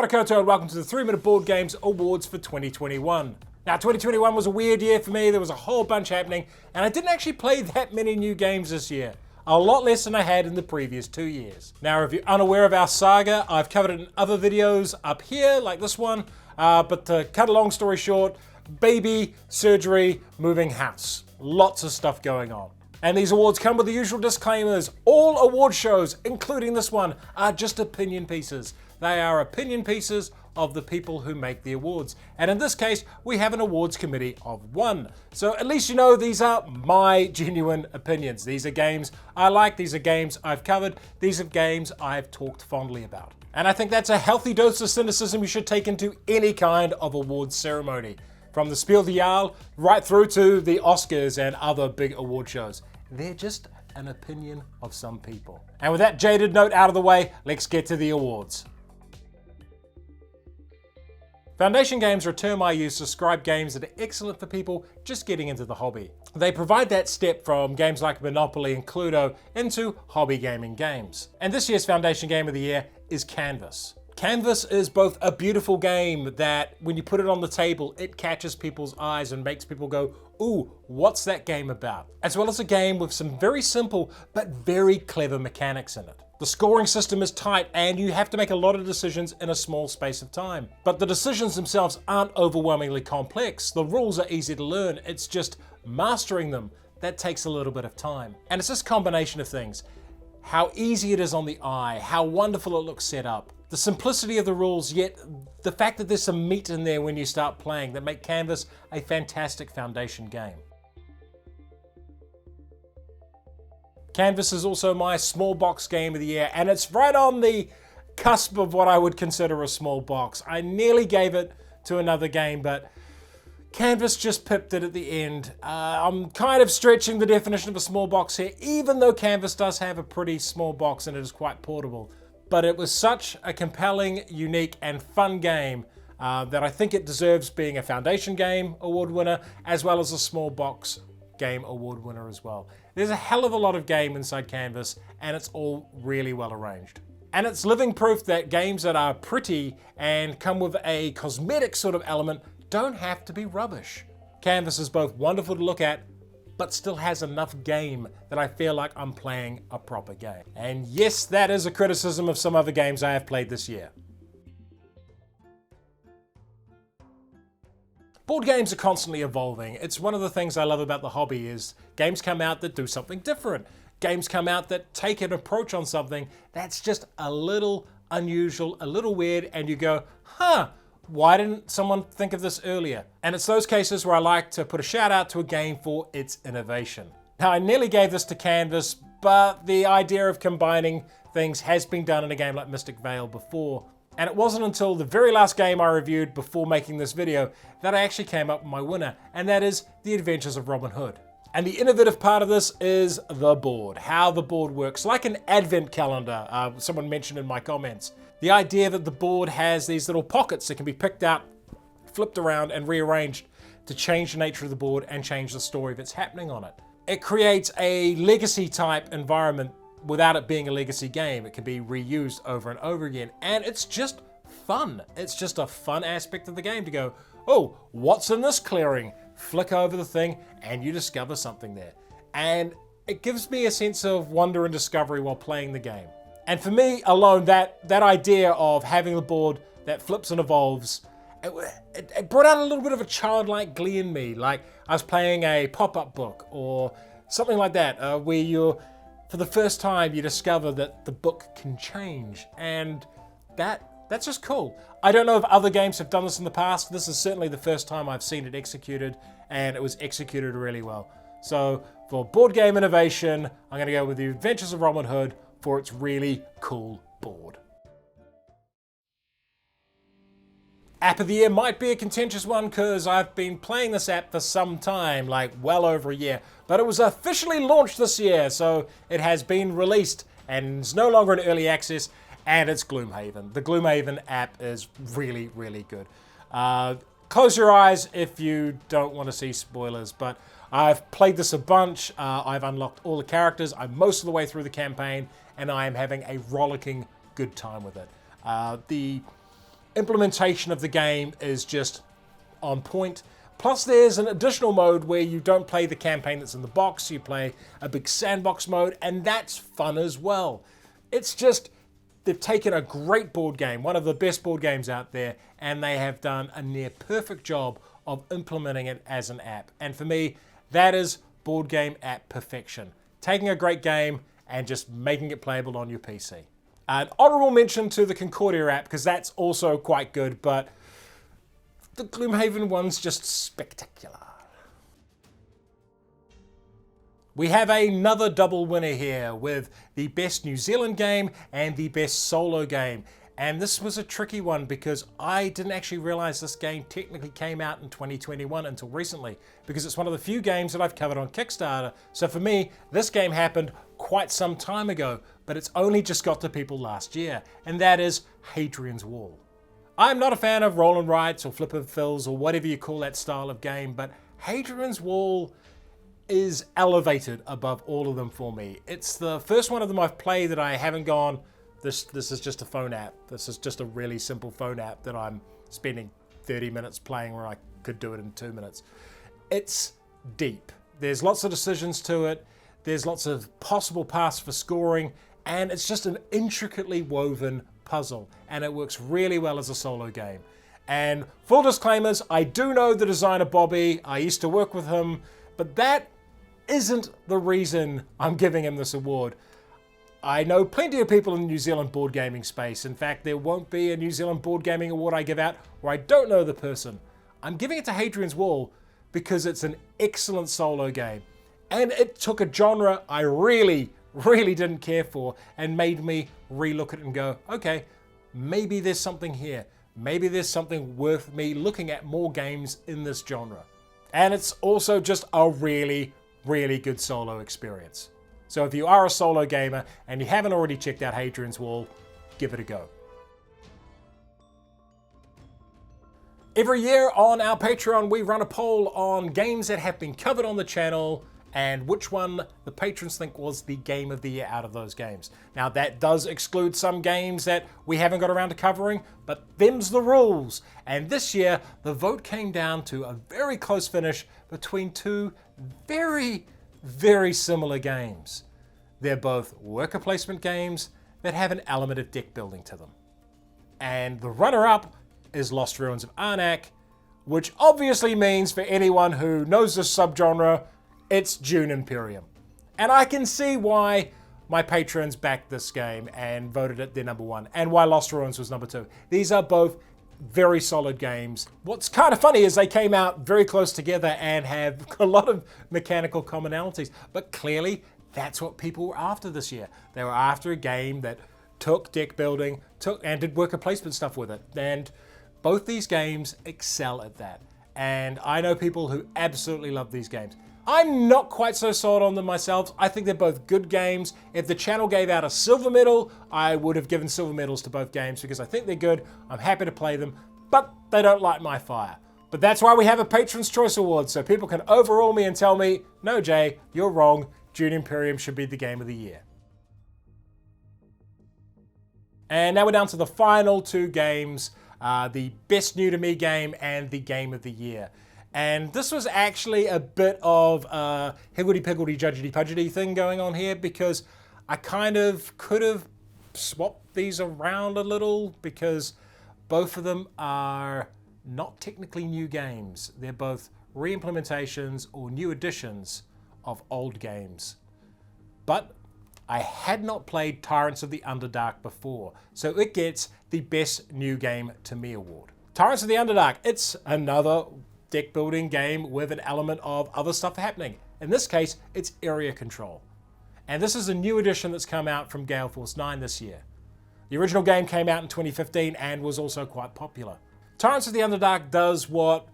Kia ora koutou and welcome to the 3 Minute Board Games Awards for 2021. Now 2021 was a weird year for me, there was a whole bunch happening, and I didn't actually play that many new games this year. A lot less than I had in the previous 2 years. Now if you're unaware of our saga, I've covered it in other videos up here, like this one, but to cut a long story short, baby, surgery, moving house. Lots of stuff going on. And these awards come with the usual disclaimers. All award shows, including this one, are just opinion pieces. They are opinion pieces of the people who make the awards. And in this case, we have an awards committee of 1. So at least you know these are my genuine opinions. These are games I like, these are games I've covered, these are games I've talked fondly about. And I think that's a healthy dose of cynicism you should take into any kind of awards ceremony. From the Spiel des Jahres right through to the Oscars and other big award shows. They're just an opinion of some people. And with that jaded note out of the way, let's get to the awards. Foundation games are a term I use to describe games that are excellent for people just getting into the hobby. They provide that step from games like Monopoly and Cluedo into hobby gaming games. And this year's Foundation Game of the Year is Canvas. Canvas is both a beautiful game that when you put it on the table, it catches people's eyes and makes people go, ooh, what's that game about? As well as a game with some very simple but very clever mechanics in it. The scoring system is tight and you have to make a lot of decisions in a small space of time. But the decisions themselves aren't overwhelmingly complex. The rules are easy to learn. It's just mastering them that takes a little bit of time. And it's this combination of things. How easy it is on the eye, how wonderful it looks set up. The simplicity of the rules, yet the fact that there's some meat in there when you start playing that make Canvas a fantastic foundation game. Canvas is also my small box game of the year, and it's right on the cusp of what I would consider a small box. I nearly gave it to another game, but Canvas just pipped it at the end. I'm kind of stretching the definition of a small box here, even though Canvas does have a pretty small box and it is quite portable. But it was such a compelling, unique, and fun game that I think it deserves being a Foundation Game Award winner, as well as a Small Box Game Award winner as well. There's a hell of a lot of game inside Canvas, and it's all really well arranged. And it's living proof that games that are pretty and come with a cosmetic sort of element don't have to be rubbish. Canvas is both wonderful to look at, but still has enough game that I feel like I'm playing a proper game. And yes, that is a criticism of some other games I have played this year. Board games are constantly evolving. It's one of the things I love about the hobby is games come out that do something different. Games come out that take an approach on something that's just a little unusual, a little weird, and you go, huh, why didn't someone think of this earlier? And it's those cases where I like to put a shout out to a game for its innovation. Now, I nearly gave this to Canvas, but the idea of combining things has been done in a game like Mystic Vale before. And it wasn't until the very last game I reviewed before making this video that I actually came up with my winner, and that is The Adventures of Robin Hood. And the innovative part of this is the board, how the board works, like an advent calendar, someone mentioned in my comments. The idea that the board has these little pockets that can be picked out, flipped around and rearranged to change the nature of the board and change the story that's happening on it. It creates a legacy type environment without it being a legacy game. It can be reused over and over again, and it's just fun. It's just a fun aspect of the game to go, oh, what's in this clearing? Flick over the thing and you discover something there. And it gives me a sense of wonder and discovery while playing the game. And for me alone, that idea of having the board that flips and evolves, it brought out a little bit of a childlike glee in me. Like I was playing a pop-up book or something like that, where you're, for the first time, you discover that the book can change. And that's just cool. I don't know if other games have done this in the past. This is certainly the first time I've seen it executed, and it was executed really well. So for board game innovation, I'm going to go with The Adventures of Robin Hood for its really cool board. App of the Year might be a contentious one because I've been playing this app for some time, like well over a year, but it was officially launched this year, so it has been released and is no longer in early access, and it's Gloomhaven. The Gloomhaven app is really, really good. Close your eyes if you don't want to see spoilers, but I've played this a bunch. I've unlocked all the characters. I'm most of the way through the campaign, and I am having a rollicking good time with it. The implementation of the game is just on point. Plus there's an additional mode where you don't play the campaign that's in the box, you play a big sandbox mode, and that's fun as well. It's just, they've taken a great board game, one of the best board games out there, and they have done a near perfect job of implementing it as an app. And for me, that is board game app perfection. Taking a great game and just making it playable on your PC. An honorable mention to the Concordia app, because that's also quite good, but the Gloomhaven one's just spectacular. We have another double winner here with the best New Zealand game and the best solo game. And this was a tricky one because I didn't actually realize this game technically came out in 2021 until recently, because it's one of the few games that I've covered on Kickstarter. So for me, this game happened quite some time ago, but it's only just got to people last year, and that is Hadrian's Wall. I'm not a fan of roll and writes or flip and fills or whatever you call that style of game, but Hadrian's Wall is elevated above all of them for me. It's the first one of them I've played that I haven't gone, this is just a phone app. This is just a really simple phone app that I'm spending 30 minutes playing where I could do it in 2 minutes. It's deep. There's lots of decisions to it. There's lots of possible paths for scoring, and it's just an intricately woven puzzle, and it works really well as a solo game. And full disclaimers, I do know the designer Bobby. I used to work with him, but that isn't the reason I'm giving him this award. I know plenty of people in the New Zealand board gaming space. In fact, there won't be a New Zealand board gaming award I give out where I don't know the person. I'm giving it to Hadrian's Wall because it's an excellent solo game. And it took a genre I really didn't care for and made me relook at it and go, okay, maybe there's something here. Maybe there's something worth me looking at more games in this genre. And it's also just a really good solo experience. So if you are a solo gamer and you haven't already checked out Hadrian's Wall, give it a go. Every year on our Patreon, we run a poll on games that have been covered on the channel and which one the patrons think was the game of the year out of those games. Now that does exclude some games that we haven't got around to covering, but them's the rules. And this year, the vote came down to a very close finish between two very similar games. They're both worker placement games that have an element of deck building to them. And the runner-up is Lost Ruins of Arnak, which obviously means for anyone who knows this subgenre, it's Dune Imperium. And I can see why my patrons backed this game and voted it their number one, and why Lost Ruins was number two. These are both very solid games. What's kind of funny is they came out very close together and have a lot of mechanical commonalities, but clearly that's what people were after this year. They were after a game that took deck building, and did worker placement stuff with it, and both these games excel at that. And I know people who absolutely love these games. I'm not quite so sold on them myself. I think they're both good games. If the channel gave out a silver medal, I would have given silver medals to both games because I think they're good. I'm happy to play them, but they don't light my fire. But that's why we have a Patron's Choice Award, so people can overrule me and tell me, no Jay, you're wrong. Dune Imperium should be the game of the year. And now we're down to the final two games, the Best New to Me game and the Game of the Year. And this was actually a bit of a higgledy-piggledy, judgedy-pudgedy thing going on here because I kind of could have swapped these around a little because both of them are not technically new games. They're both re-implementations or new editions of old games. But I had not played Tyrants of the Underdark before, so it gets the Best New Game to Me award. Tyrants of the Underdark, it's another deck building game with an element of other stuff happening. In this case, it's area control. And this is a new edition that's come out from Gale Force 9 this year. The original game came out in 2015 and was also quite popular. Tyrants of the Underdark does what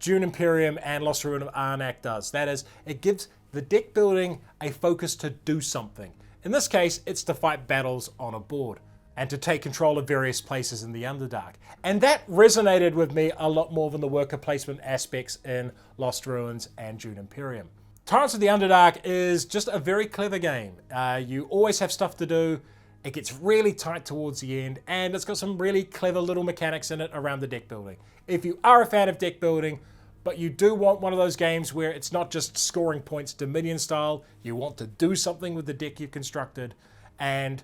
Dune Imperium and Lost Ruins of Arnak does. That is, it gives the deck building a focus to do something. In this case, it's to fight battles on a board and to take control of various places in the Underdark. And that resonated with me a lot more than the worker placement aspects in Lost Ruins and Dune Imperium. Tyrants of the Underdark is just a very clever game. You always have stuff to do. It gets really tight towards the end, and it's got some really clever little mechanics in it around the deck building. If you are a fan of deck building, but you do want one of those games where it's not just scoring points Dominion style, you want to do something with the deck you've constructed, and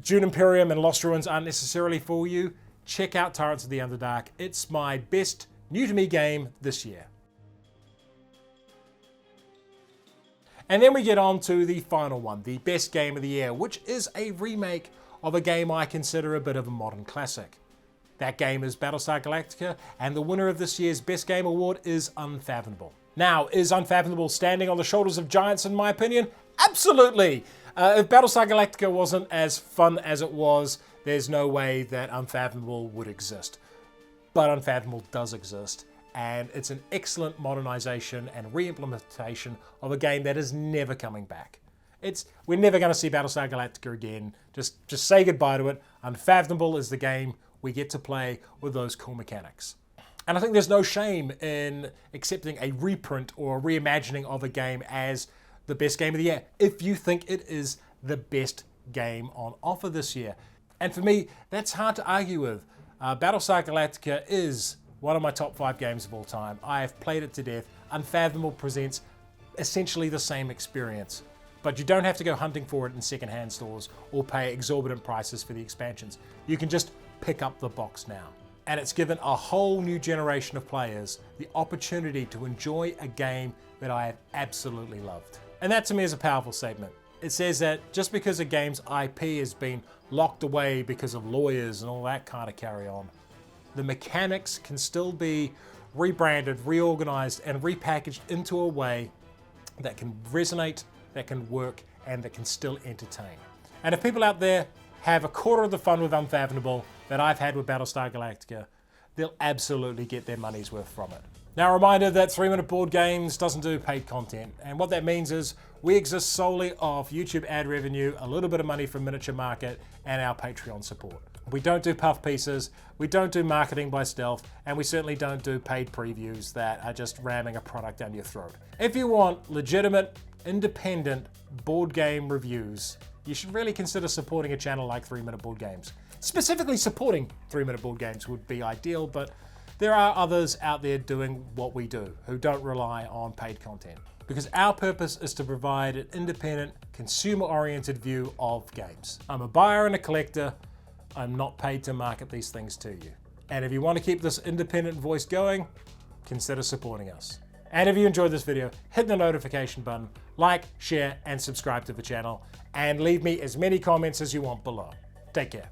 Dune Imperium and Lost Ruins aren't necessarily for you, check out Tyrants of the Underdark. It's my best new to me game this year. And then we get on to the final one, the best game of the year, which is a remake of a game I consider a bit of a modern classic. That game is Battlestar Galactica, and the winner of this year's Best Game Award is Unfathomable. Now, is Unfathomable standing on the shoulders of giants in my opinion? Absolutely! If Battlestar Galactica wasn't as fun as it was, there's no way that Unfathomable would exist. But Unfathomable does exist, and it's an excellent modernization and re-implementation of a game that is never coming back. We're never going to see Battlestar Galactica again. Just say goodbye to it. Unfathomable is the game we get to play with those cool mechanics. And I think there's no shame in accepting a reprint or a reimagining of a game as the best game of the year if you think it is the best game on offer this year. And for me, that's hard to argue with. Battlestar Galactica is one of my top 5 games of all time. I have played it to death. Unfathomable presents essentially the same experience, but you don't have to go hunting for it in secondhand stores or pay exorbitant prices for the expansions. You can just pick up the box now. And it's given a whole new generation of players the opportunity to enjoy a game that I have absolutely loved. And that to me is a powerful statement. It says that just because a game's IP has been locked away because of lawyers and all that kind of carry on, the mechanics can still be rebranded, reorganized, and repackaged into a way that can resonate, that can work, and that can still entertain. And if people out there have a quarter of the fun with Unfathomable that I've had with Battlestar Galactica, they'll absolutely get their money's worth from it. Now, a reminder that 3 Minute Board Games doesn't do paid content, and what that means is we exist solely off YouTube ad revenue, a little bit of money from Miniature Market, and our Patreon support. We don't do puff pieces, we don't do marketing by stealth, and we certainly don't do paid previews that are just ramming a product down your throat. If you want legitimate, independent board game reviews, you should really consider supporting a channel like 3 Minute Board Games. Specifically supporting 3 Minute Board Games would be ideal, but there are others out there doing what we do who don't rely on paid content. Because our purpose is to provide an independent, consumer-oriented view of games. I'm a buyer and a collector. I'm not paid to market these things to you. And if you want to keep this independent voice going, consider supporting us. And if you enjoyed this video, hit the notification button, like, share, and subscribe to the channel, and leave me as many comments as you want below. Take care.